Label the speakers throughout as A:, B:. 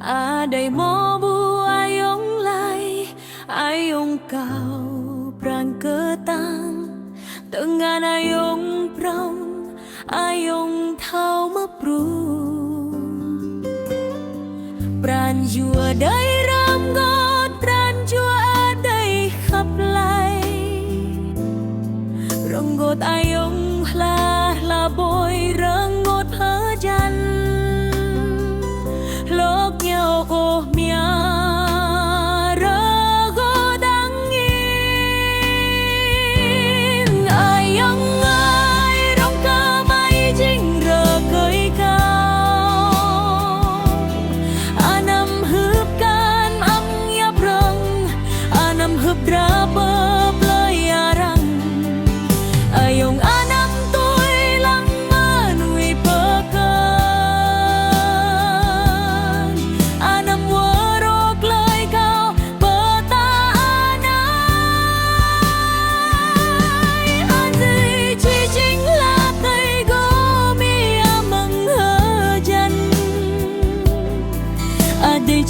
A: Ada mau bu ayong lai ayong kau perang ketang dengan ayong prong ayong thao mấp ru pran chua đây ram gót pran chua đây khắp lại rong gót ayong la bôi rong gót hơ jan lok nhau cô mía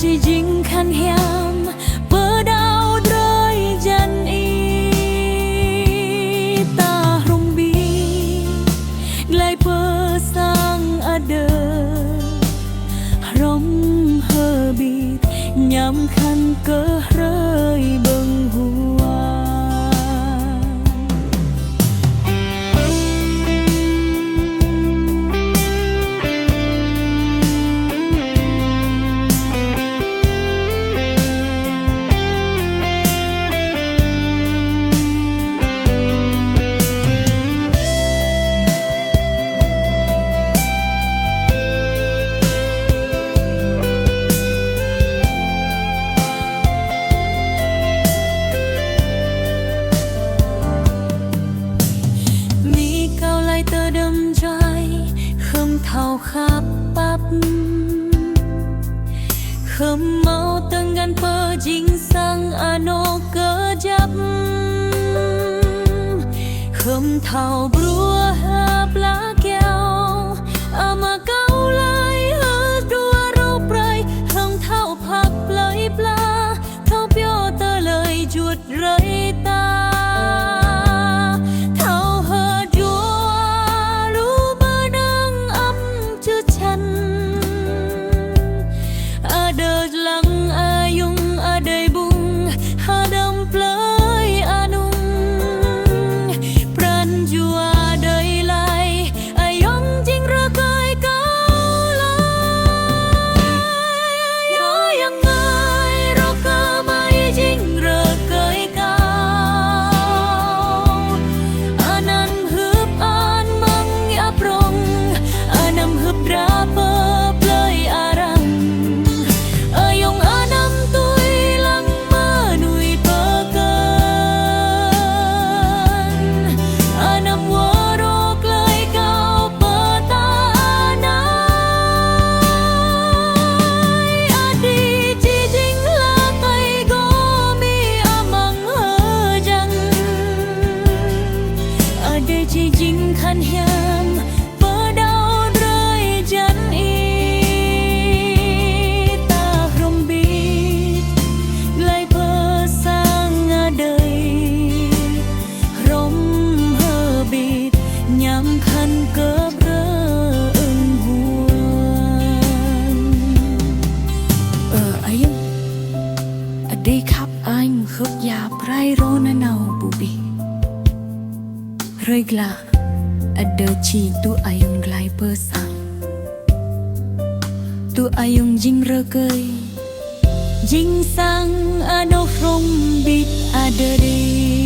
A: chỉ dính khăn hiam bờ đau rơi chân y ta rung bi lại bờ sang ada rong hơ bịt nhắm khăn cơ rơi bâng hua thao khắp bắp khâm mau từng ngăn phơ chính sang ano cơ chấp khâm thao brua hấp lá keo ama câu lời hơ đua rô pray hông thao phap lời pla thao biểu tơ lời chuột rơi ta chỉ dính khăn hiam bờ đau rơi chân y ta rung bịt lại bờ sang đời rong hơ bịt nhắm khăn cướp rơ ưng huân ayung ở đây khắp anh khớp già prai rona nào bù bì regla ada chi tu ayung glai persang tu ayung jing rekai jing sang ano from bit ada di